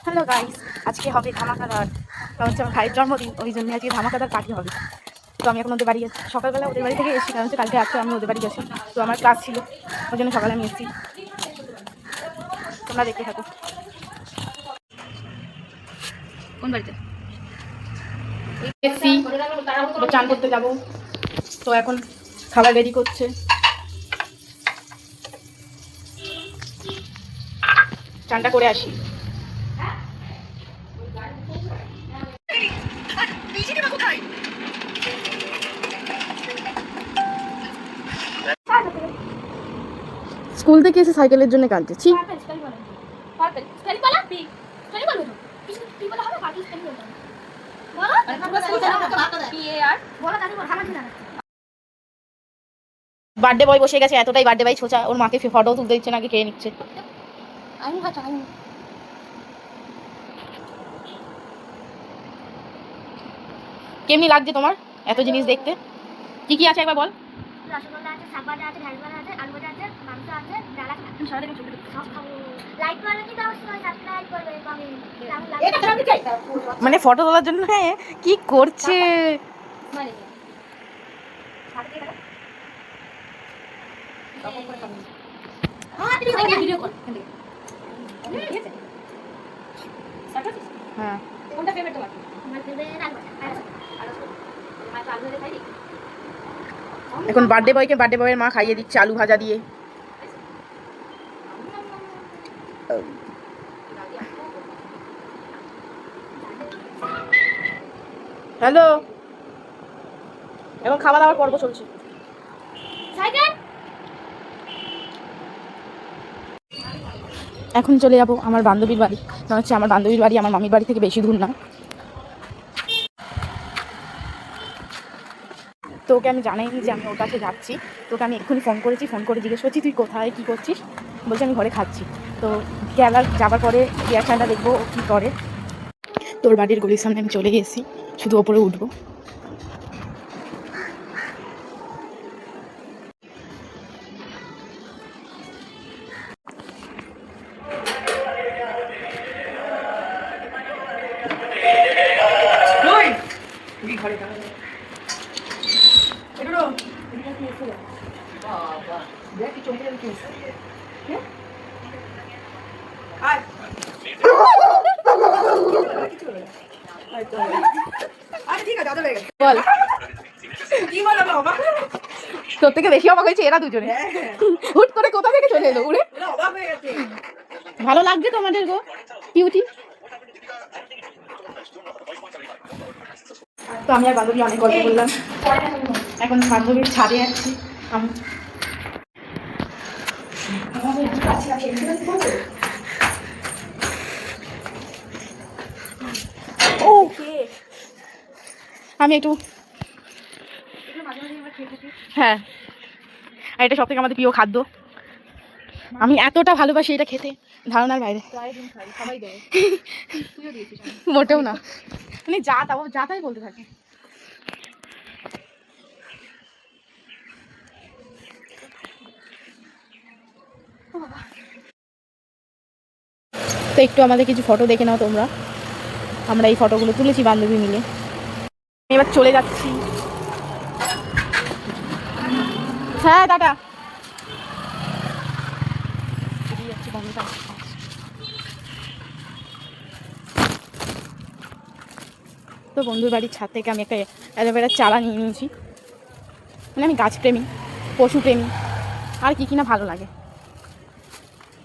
Hello guys, আজকে হবে ধামাকাদার। হচ্ছে আমার ভাইয়ের জন্মদিন, ওই জন্য আজকে ধামাকাদার পার্টি হবে। তো আমি এখন ওদের বাড়ি গেছি, সকালবেলা ওদের বাড়ি থেকে এসেছি, কারণ হচ্ছে কালকে রাত্রে আমি ওদের বাড়ি গেছি। তো আমার ক্লাস ছিল, ওই জন্য সকালে আমি এসেছি। তোমরা দেখতে থাকো। কোন বাড়িতে এসছি, চান করতে যাবো। তো এখন খাবার রেডি করছে। চানটা করে আসি। স্কুল থেকে এসে সাইকেলের জন্য কাঁদছি। বার্থডে বয় বসে গেছে, এতটাই বার্থডে বয় ছোচা, ওর মাকে ফটো তুলতে দিচ্ছে নাকি খেয়ে নিচ্ছে। কেমনি লাগছে তোমার এত জিনিস দেখতে? কি কি আছে একবার বল। রসগোল্লা আছে, সাগবাজা আছে, ঢালবাজা আছে, আলু ভাজা আছে, মাংস আছে, ডাল আছে। সব খাবো। লাইক করবে কি অবশ্যই সাবস্ক্রাইব করবে, কমেন্ট। এটা তো আমি চাই। মানে ফটো তোলার জন্য কি করছে? মানে সাথে দিয়ে দাও। হ্যাঁ, তুমি ভিডিও কর। ঠিক আছে? হ্যাঁ, কোনটা ফেভারিট তোমার? আমার ফেভারিট আলু ভাজা। আমার তো আলু ভাজা খাই। এখন বার্থডে বয়কে বার্থডে বয়ের মা খাইয়ে দিচ্ছে আলু ভাজা দিয়ে। হ্যালো, এখন খাওয়া দাওয়ার পর্ব চলছে। এখন চলে যাবো আমার বান্ধবীর বাড়ি। কারণ হচ্ছে আমার বান্ধবীর বাড়ি আমার মামির বাড়ি থেকে বেশি দূর না। তো ওকে আমি জানাইনি যে আমি ওর কাছে যাচ্ছি। তোকে আমি এক্ষুনি ফোন করেছি, ফোন করে জিজ্ঞেস করছি তুই কোথায়, কী করছিস। বলছি আমি ঘরে খাচ্ছি। তো গেলার যাবার পরে রিয়াকশানটা দেখবো ও কী করে। তোর বাড়ির গলির সামনে আমি চলে গেছি, শুধু ওপরে উঠবো। বল, তোর থেকে বেশি অবাক হয়েছে এরা দুজনে। হুট করে কোথা থেকে চলে এলো উড়ে। ভালো লাগছে তোমাদের গো কিউটি। তো আমি আর বান্ধবী অনেক গল্প করলাম, এখন বান্ধবীর ছাদে যাচ্ছি আমি। আমি একটু হ্যাঁ, আর এটা সব থেকে আমাদের প্রিয় খাদ্য। আমি এতটা ভালোবাসি এটা খেতে, ধারণার বাইরে। মোটেও না, মানে যা তাই বলতে থাকে। তো একটু আমাদের কিছু ফটো দেখে নাও তোমরা। আমরা এই ফটোগুলো তুলেছি বান্ধবী মিলে। এবার চলে যাচ্ছি। হ্যাঁ টাটা। তো বন্ধুর বাড়ির ছাদ থেকে আমি একটা অ্যালোভেরার চারা নিয়ে নিয়েছি। মানে আমি গাছপ্রেমী, পশুপ্রেমী, আর কি কিনা ভালো লাগে।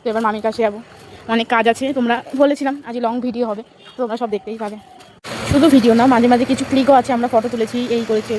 তো এবার মামির কাছে যাবো, অনেক কাজ আছে। তোমরা বলেছিলাম আজ লং ভিডিও হবে, তো তোমরা সব দেখতেই পাবে। শুধু ভিডিও না, মাঝে মাঝে কিছু ক্লিকও আছে, আমরা ফটো তুলেছি, এই করেছি।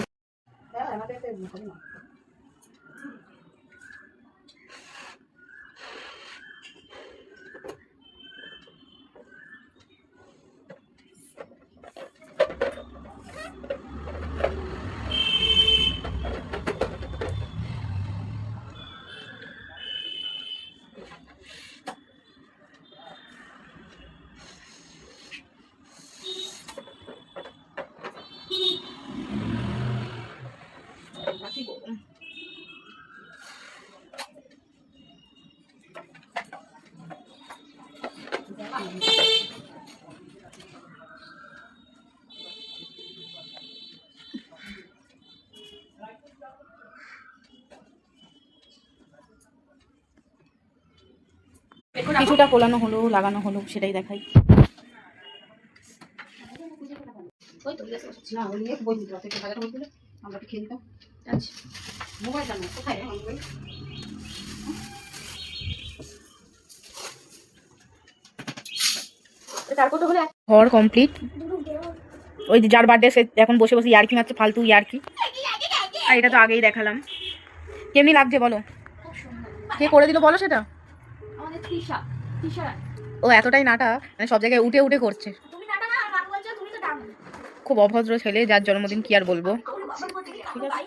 কিছুটা কোলানো হলো, লাগানো হলো, সেটাই দেখাই। না ওই নিয়ে বই দিতে থেকে হাজারটা বই দিলে আমরা তো খেয়ে নিতাম। আচ্ছা মোবাইল জানো কোথায় রে মোবাইল? ঘর কমপ্লিট। ওই যে যার বার্থডে সে এখন বসে বসে ইয়ার্কি মারছে, ফালতু ইয়ার্কি। আর এটা তো আগেই দেখালাম। কেমনি লাগছে বলো? কে করে দিল বলো সেটা? আমাদের তৃষা তৃষা ও এতটাই নাটা, মানে সব জায়গায় উঠে উঠে করছে। তুমি নাটা না বাবু বলছো তুমি তো ডান খুব অভদ্র ছেলে, যার জন্মদিন কি আর বলবো। ঠিক আছে,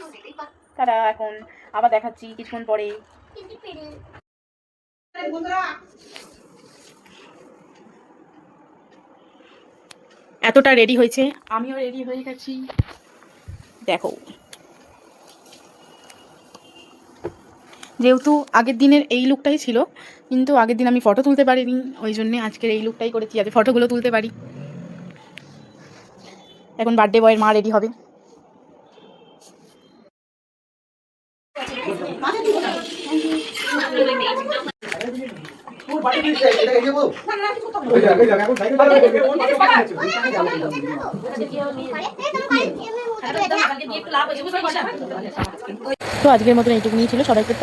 তারা এখন আবার দেখাচ্ছি কিছুক্ষণ পরে। এতটা রেডি হয়েছে, আমিও রেডি হয়ে গেছি। দেখো, যেহেতু আগের দিনের এই লুকটাই ছিল, কিন্তু আগের দিন আমি ফটো তুলতে পারিনি, ওই জন্যে আজকের এই লুকটাই করেছি যাতে ফটোগুলো তুলতে পারি। এখন বার্থডে বয়ের মা রেডি হবে। তো আজকের মতন এইটুকুনি ছিল, সবাইকে